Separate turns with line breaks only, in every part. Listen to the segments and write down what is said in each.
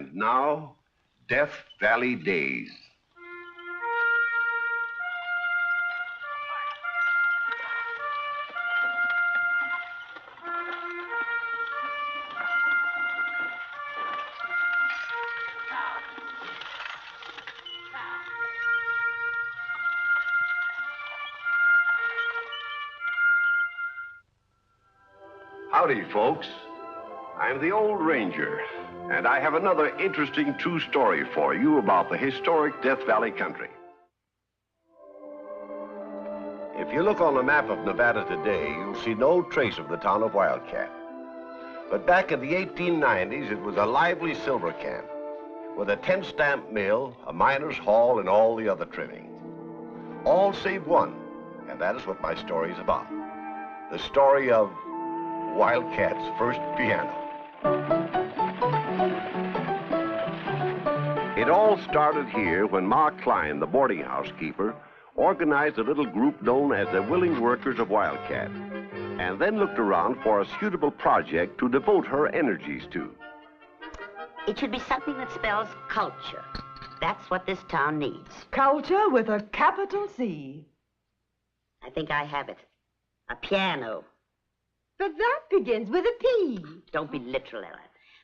And now, Death Valley Days. Howdy, folks. I'm the old ranger, and I have another interesting true story for you about the historic Death Valley country. If you look on the map of Nevada today, you'll see no trace of the town of Wildcat. But back in the 1890s, it was a lively silver camp with a 10-stamp mill, a miner's hall, and all the other trimmings. All save one, and that is what my story is about. The story of Wildcat's first piano. It all started here when Ma Klein, the boarding house keeper, organized a little group known as the Willing Workers of Wildcat, and then looked around for a suitable project to devote her energies to.
It should be something that spells culture. That's what this town needs.
Culture with a capital C.
I think I have it. A piano.
But that begins with a P.
Don't be literal, Ella.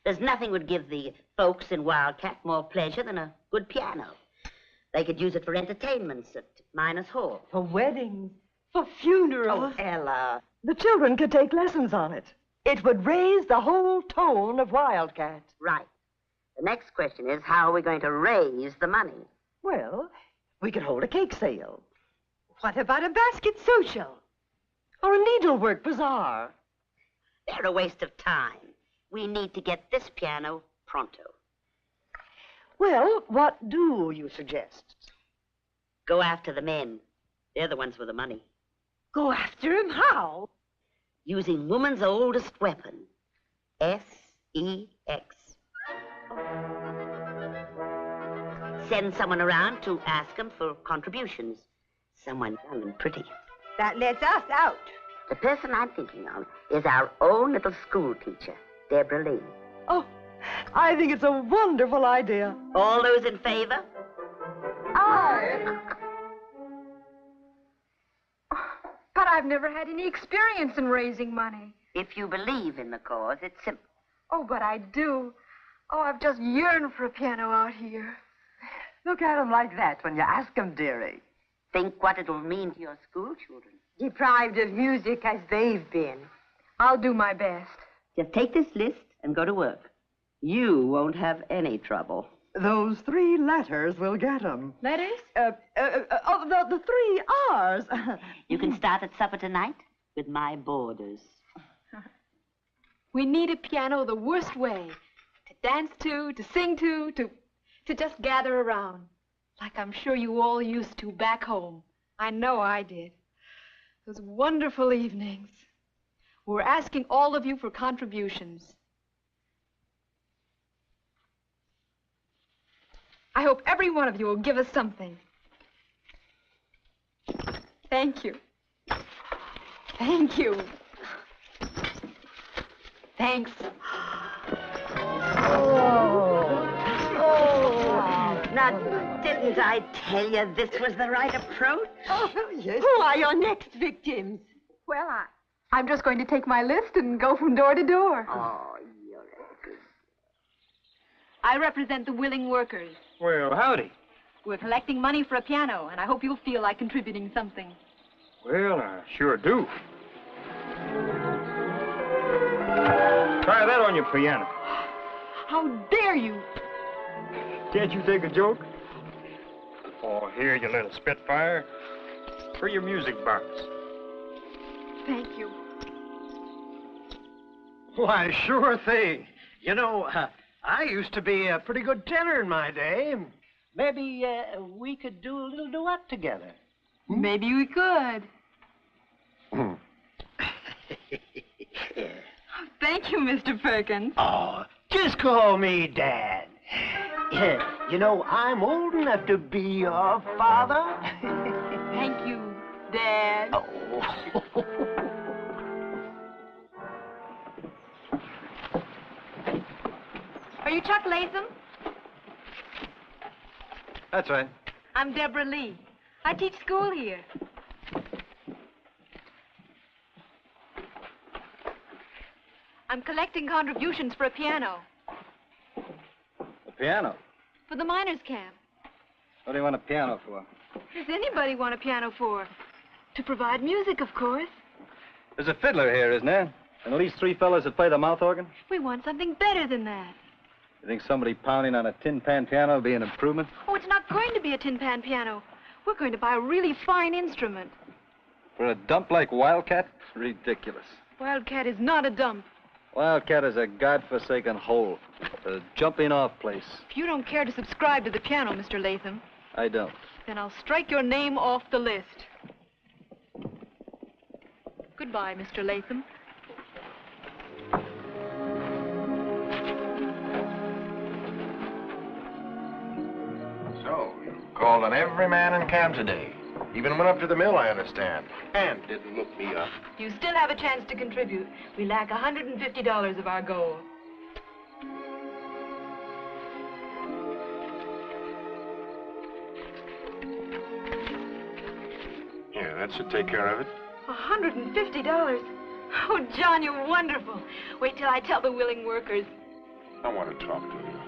There's nothing would give the folks in Wildcat more pleasure than a good piano. They could use it for entertainments at Miners' Hall.
For weddings, for funerals.
Oh, Ella.
The children could take lessons on it. It would raise the whole tone of Wildcat.
Right. The next question is, how are we going to raise the money?
Well, we could hold a cake sale. What about a basket social? Or a needlework bazaar?
They're a waste of time. We need to get this piano pronto.
Well, what do you suggest?
Go after the men. They're the ones with the money.
Go after him? How?
Using woman's oldest weapon, S-E-X. Send someone around to ask them for contributions. Someone young and pretty.
That lets us out.
The person I'm thinking of is our own little school teacher, Deborah Lee.
Oh, I think it's a wonderful idea.
All those in favor?
Aye.
But I've never had any experience in raising money.
If you believe in the cause, it's simple.
Oh, but I do. Oh, I've just yearned for a piano out here.
Look at him like that when you ask him, dearie.
Think what it'll mean to your school children.
Deprived of music as they've been.
I'll do my best.
Just take this list and go to work. You won't have any trouble.
Those 3 letters will get 'em.
Letters?
The 3 R's.
You can start at supper tonight with my boarders.
We need a piano the worst way. To dance to sing to just gather around. Like I'm sure you all used to back home. I know I did. Those wonderful evenings. We're asking all of you for contributions. I hope every one of you will give us something. Thank you. Thank you. Thanks.
Now, didn't I tell you this was the right approach?
Oh, yes. Who are your next victims?
Well, I'm just going to take my list and go from door to door.
Oh, you're a good...
I represent the Willing Workers.
Well, howdy.
We're collecting money for a piano, and I hope you'll feel like contributing something.
Well, I sure do. Try that on your piano.
How dare you?
Can't you take a joke? Oh, here, you little spitfire. For your music box.
Thank you.
Why, sure thing. You know, I used to be a pretty good tenor in my day. Maybe we could do a little duet together.
Maybe we could. Thank you, Mr. Perkins.
Oh, just call me Dad. You know, I'm old enough to be your father.
Thank you, Dad.
Oh.
Are you Chuck Latham?
That's right.
I'm Deborah Lee. I teach school here. I'm collecting contributions for a piano.
A piano?
For the miners' camp.
What do you want a piano for?
Does anybody want a piano for? To provide music, of course.
There's a fiddler here, isn't there? And at least 3 fellas that play the mouth organ?
We want something better than that.
You think somebody pounding on a tin pan piano would be an improvement?
Oh, it's not going to be a tin pan piano. We're going to buy a really fine instrument.
For a dump like Wildcat? Ridiculous.
Wildcat is not a dump.
Wildcat is a godforsaken hole. A jumping-off place.
If you don't care to subscribe to the piano, Mr. Latham,
I don't.
then I'll strike your name off the list. Goodbye, Mr. Latham.
So, you called on every man in camp today. Even went up to the mill, I understand. And didn't look me up.
You still have a chance to contribute. We lack $150 of our goal.
Yeah, that should take care of it.
$150? Oh, John, you're wonderful. Wait till I tell the willing workers.
I want to talk to you.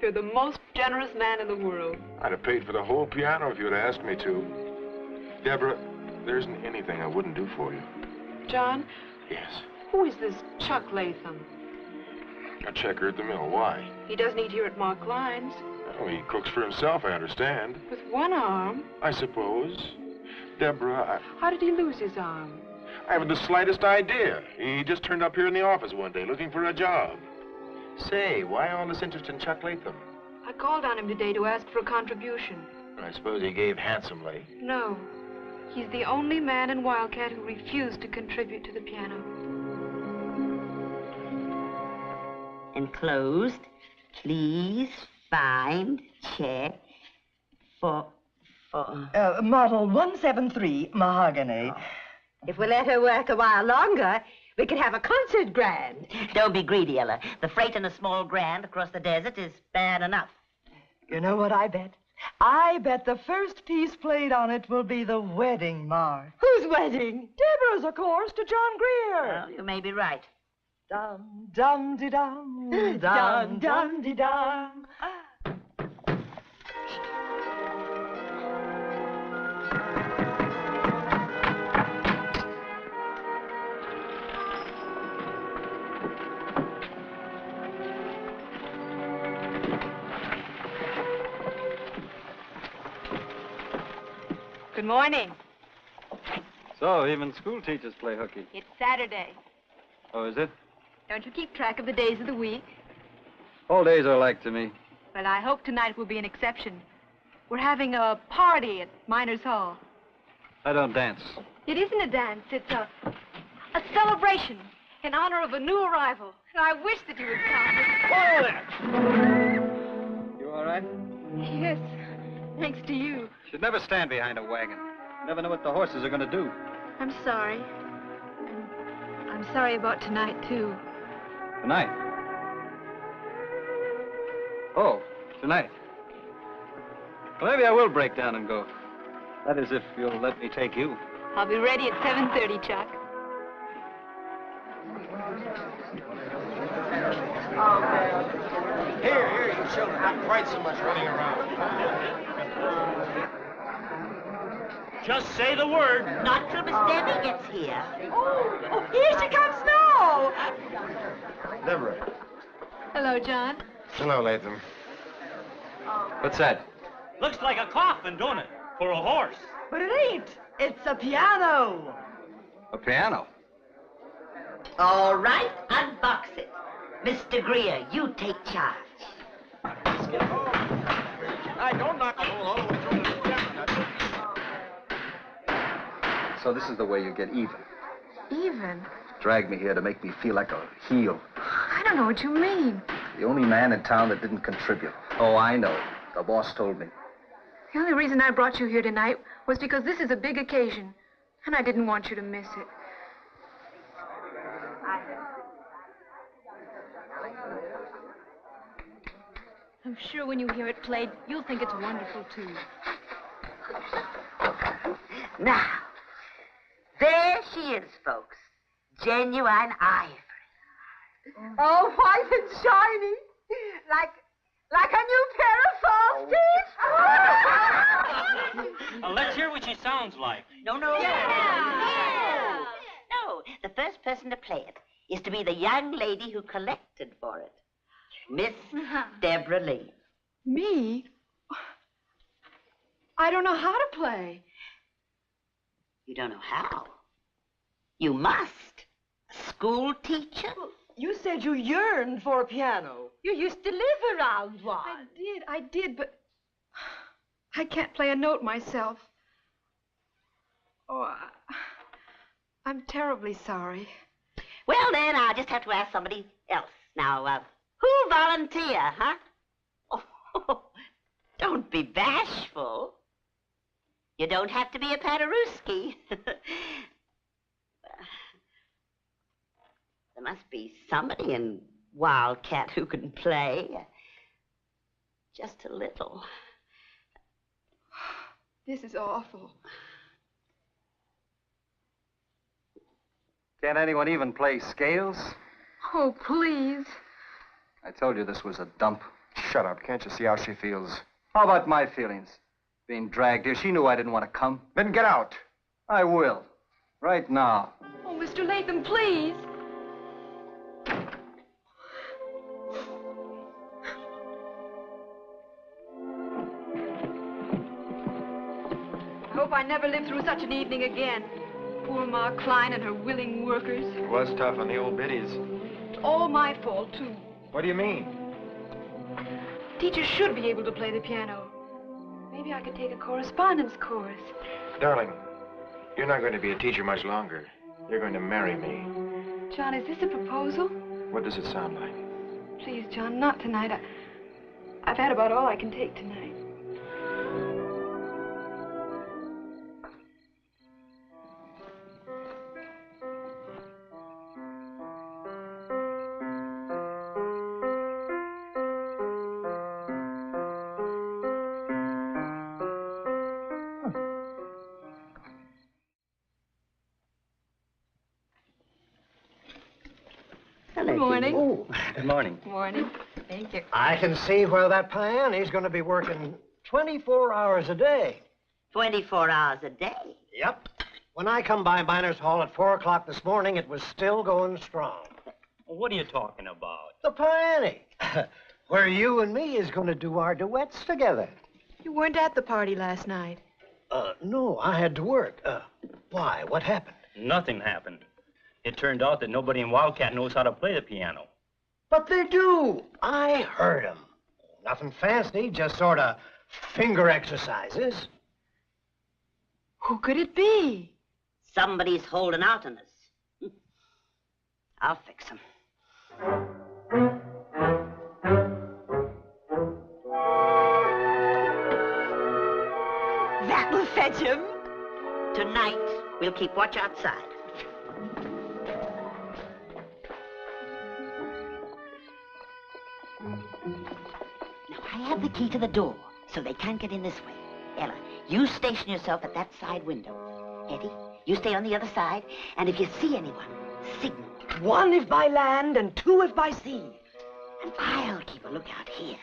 You're the most generous man in the world.
I'd have paid for the whole piano if you had asked me to. Deborah, there isn't anything I wouldn't do for you.
John?
Yes.
Who is this Chuck Latham?
A checker at the mill. Why?
He doesn't eat here at Mark Klein's.
Oh, he cooks for himself, I understand.
With one arm?
I suppose. Deborah,
How did he lose his arm?
I haven't the slightest idea. He just turned up here in the office one day looking for a job.
Say, why all this interest in Chuck Latham?
I called on him today to ask for a contribution.
I suppose he gave handsomely.
No. He's the only man in Wildcat who refused to contribute to the piano.
Enclosed, please find check for...
Model 173, mahogany. If we let her work a while longer, we could have a concert grand.
Don't be greedy, Ella. The freight in a small grand across the desert is bad enough.
You know what I bet? I bet the first piece played on it will be the wedding march. Whose wedding? Deborah's, of course, to John Greer.
Well, you may be right.
Dum, dum, de dum, dum, dum, de dum.
Good morning.
So, even school teachers play hooky.
It's Saturday.
Oh, is it?
Don't you keep track of the days of the week?
All days are alike to me.
Well, I hope tonight will be an exception. We're having a party at Miners' Hall.
I don't dance.
It isn't a dance. It's a celebration in honor of a new arrival. And I wish that you would come.
Whoa there! You all right?
Yes, thanks to you.
Should never stand behind a wagon. Never know what the horses are going to do.
I'm sorry. And I'm sorry about tonight, too.
Tonight? Oh, tonight. Well, maybe I will break down and go. That is, if you'll let me take you.
I'll be ready at 7:30, Chuck.
Here, you children, not quite so much running around.
Just say the word.
Not till Miss Debbie gets here.
Oh, here she comes now.
Deborah.
Hello, John.
Hello, Latham.
What's that?
Looks like a coffin, don't it? For a horse.
But it ain't. It's a piano.
A piano?
All right, unbox it. Mr. Greer, you take charge.
I don't knock a hole all the way through the camera.
So this is the way you get even.
Even?
Drag me here to make me feel like a heel.
I don't know what you mean.
The only man in town that didn't contribute. Oh, I know. The boss told me.
The only reason I brought you here tonight was because this is a big occasion, and I didn't want you to miss it. I'm sure when you hear it played, you'll think it's wonderful, too.
Now, there she is, folks. Genuine ivory.
Oh, white and shiny. Like a new pair of falsies.
Let's hear what she sounds like.
No. Yeah. No, the first person to play it is to be the young lady who collected for it. Miss Deborah Lee.
Me? I don't know how to play.
You don't know how? You must. A school teacher?
You said you yearned for a piano. You used to live around one.
I did, but I can't play a note myself. Oh, I'm terribly sorry.
Well, then, I'll just have to ask somebody else. Now, who'll volunteer, huh? Oh, don't be bashful. You don't have to be a Paderewski. There must be somebody in Wildcat who can play. Just a little.
This is awful.
Can't anyone even play scales?
Oh, please.
I told you this was a dump.
Shut up. Can't you see how she feels?
How about my feelings? Being dragged here, she knew I didn't want to come.
Then get out.
I will. Right now.
Oh, Mr. Latham, please. I hope I never live through such an evening again. Poor Ma Klein and her willing workers.
It was tough on the old biddies.
It's all my fault, too.
What do you mean?
Teachers should be able to play the piano. Maybe I could take a correspondence course.
Darling, you're not going to be a teacher much longer. You're going to marry me.
John, is this a proposal?
What does it sound like?
Please, John, not tonight. I've had about all I can take tonight.
Hello,
Good morning.
Oh,
Good morning.
Morning. Thank you.
I can see where that piano's going to be working 24 hours a day.
24 hours a day.
Yep. When I come by Miners Hall at 4 o'clock this morning, it was still going strong.
What are you talking about?
The piano, where you and me is going to do our duets together.
You weren't at the party last night.
No, I had to work. Why? What happened?
Nothing happened. It turned out that nobody in Wildcat knows how to play the piano.
But they do. I heard them. Nothing fancy, just sort of finger exercises.
Who could it be?
Somebody's holding out on us. I'll fix him.
That'll fetch him.
Tonight, we'll keep watch outside. Now, I have the key to the door, so they can't get in this way. Ella, you station yourself at that side window. Eddie, you stay on the other side, and if you see anyone, signal.
1 if by land and 2 if by sea.
And I'll keep a lookout here.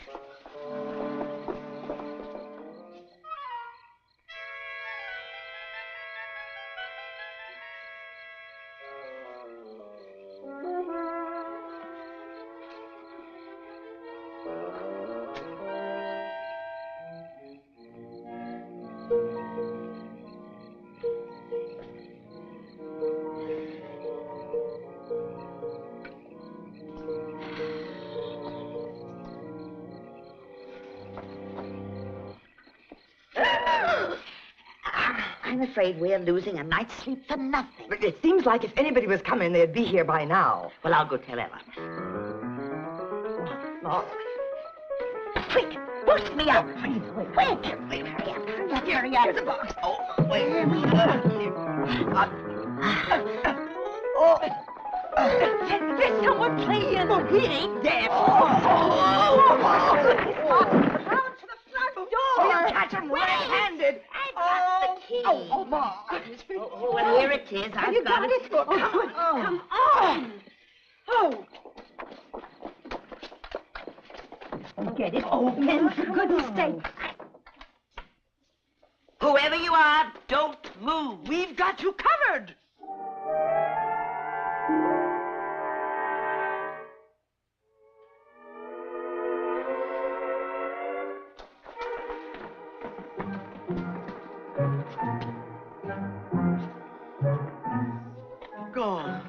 I'm afraid we're losing a night's sleep for nothing.
But it seems like if anybody was coming, they'd be here by now.
Well, I'll go tell Ella. Oh. Quick, boost me up. Quick. Hurry up. Hurry up. Here's the box. Oh, where we are.
There's someone playing.
Oh, he ain't dead. is.
Have
I've
you
got
got
it.
it? Oh, come on. Oh. Get it open, for goodness sake.
Whoever you are, don't move.
We've got you covered.
Gone.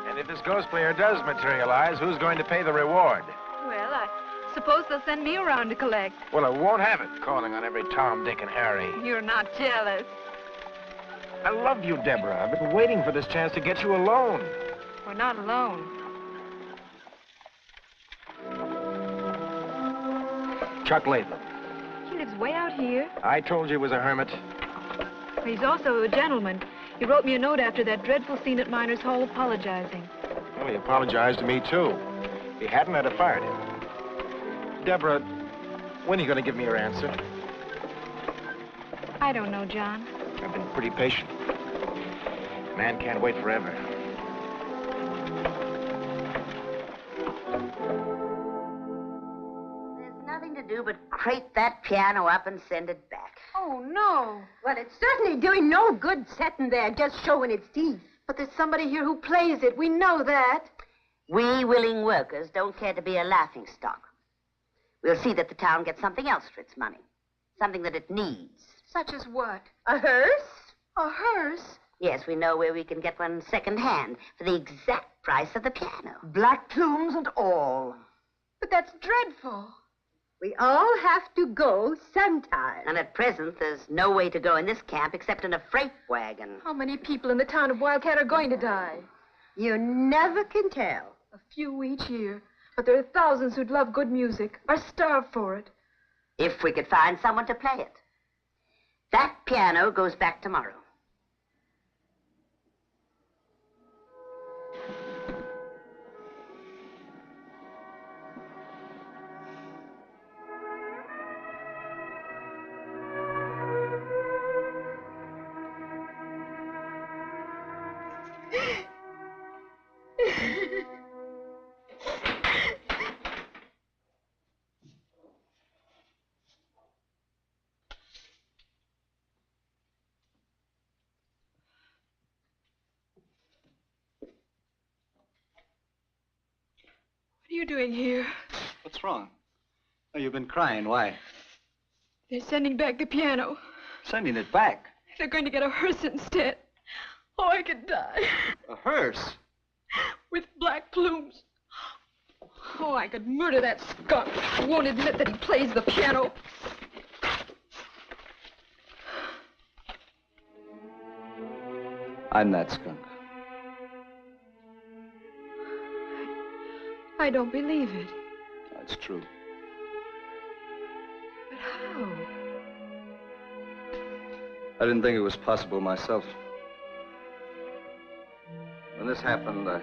And if this ghost player does materialize, who's going to pay the reward?
Well, I suppose they'll send me around to collect.
Well, I won't have it, calling on every Tom, Dick, and Harry.
You're not jealous.
I love you, Deborah. I've been waiting for this chance to get you alone.
We're not alone.
Chuck Latham.
He lives way out here.
I told you he was a hermit.
He's also a gentleman. He wrote me a note after that dreadful scene at Miners' Hall apologizing.
Well, he apologized to me, too. He hadn't, I'd have fired him. Deborah, when are you going to give me your answer?
I don't know, John.
I've been pretty patient. Man can't wait forever.
There's nothing to do but crate that piano up and send it back.
Oh, no.
Well, it's certainly doing no good sitting there just showing its teeth.
But there's somebody here who plays it. We know that.
We willing workers don't care to be a laughingstock. We'll see that the town gets something else for its money. Something that it needs.
Such as what?
A hearse?
A hearse?
Yes, we know where we can get one second-hand for the exact price of the piano.
Black plumes and all.
But that's dreadful.
We all have to go sometime.
And at present, there's no way to go in this camp except in a freight wagon.
How many people in the town of Wildcat are going to die?
You never can tell.
A few each year. But there are thousands who'd love good music, are starved for it.
If we could find someone to play it. That piano goes back tomorrow.
What are you doing here?
What's wrong? Oh, you've been crying. Why?
They're sending back the piano.
Sending it back.
They're going to get a hearse instead. Oh, I could die.
A hearse?
With black plumes. Oh, I could murder that skunk. He won't admit that he plays the piano.
I'm that skunk.
I don't believe it.
That's true.
But how?
I didn't think it was possible myself. When this happened, I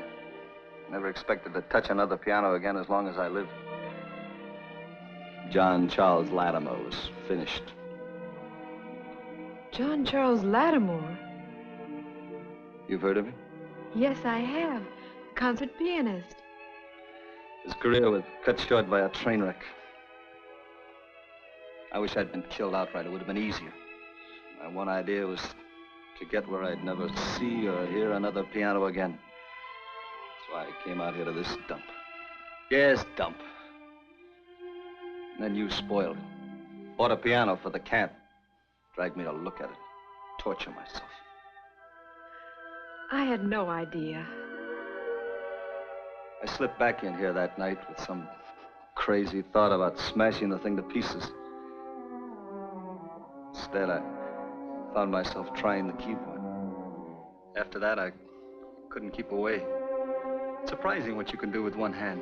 never expected to touch another piano again as long as I lived. John Charles Latimer was finished.
John Charles Lattimore?
You've heard of him?
Yes, I have. Concert pianist.
His career was cut short by a train wreck. I wish I'd been killed outright. It would have been easier. My one idea was to get where I'd never see or hear another piano again. That's why I came out here to this dump. Yes, dump. And then you spoiled it. Bought a piano for the camp. Dragged me to look at it. Torture myself.
I had no idea.
I slipped back in here that night with some crazy thought about smashing the thing to pieces. Instead, I found myself trying the keyboard. After that, I couldn't keep away. It's surprising what you can do with one hand.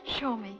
Show me.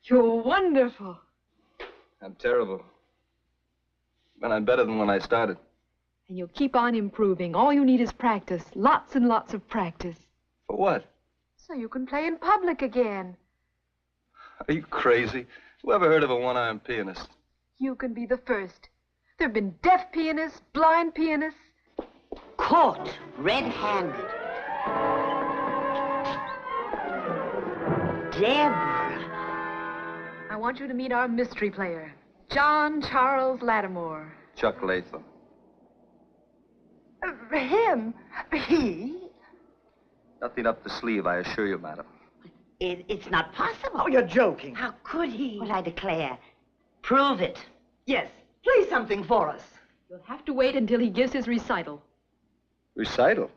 You're wonderful.
I'm terrible. But I'm better than when I started.
And you'll keep on improving. All you need is practice. Lots and lots of practice.
For what?
So you can play in public again.
Are you crazy? Who ever heard of a one-armed pianist?
You can be the first. There have been deaf pianists, blind pianists.
Caught red-handed. Deborah.
I want you to meet our mystery player, John Charles Lattimore.
Chuck Latham.
Him? He?
Nothing up the sleeve, I assure you, madam.
It's not possible.
Oh, you're joking.
How could he? Well, I declare. Prove it.
Yes, play something for us.
You'll have to wait until he gives his recital.
Recital?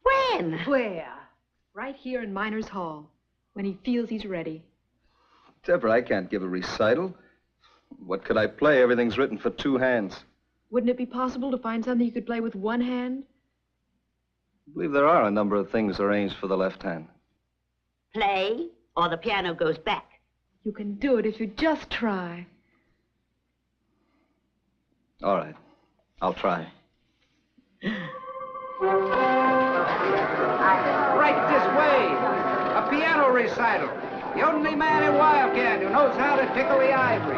When?
Where?
Right here in Miners Hall, when he feels he's ready.
Deborah, I can't give a recital. What could I play? Everything's written for two hands.
Wouldn't it be possible to find something you could play with one hand?
I believe there are a number of things arranged for the left hand.
Play, or the piano goes back.
You can do it if you just try.
All right. I'll try.
Right this way. A piano recital. The only man in Wildcat who knows how to tickle the ivory.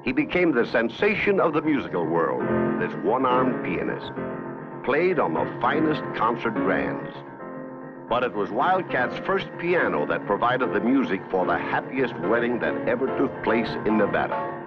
He became the sensation of the musical world, this one-armed pianist, played on the finest concert grands. But it was Wildcat's first piano that provided the music for the happiest wedding that ever took place in Nevada.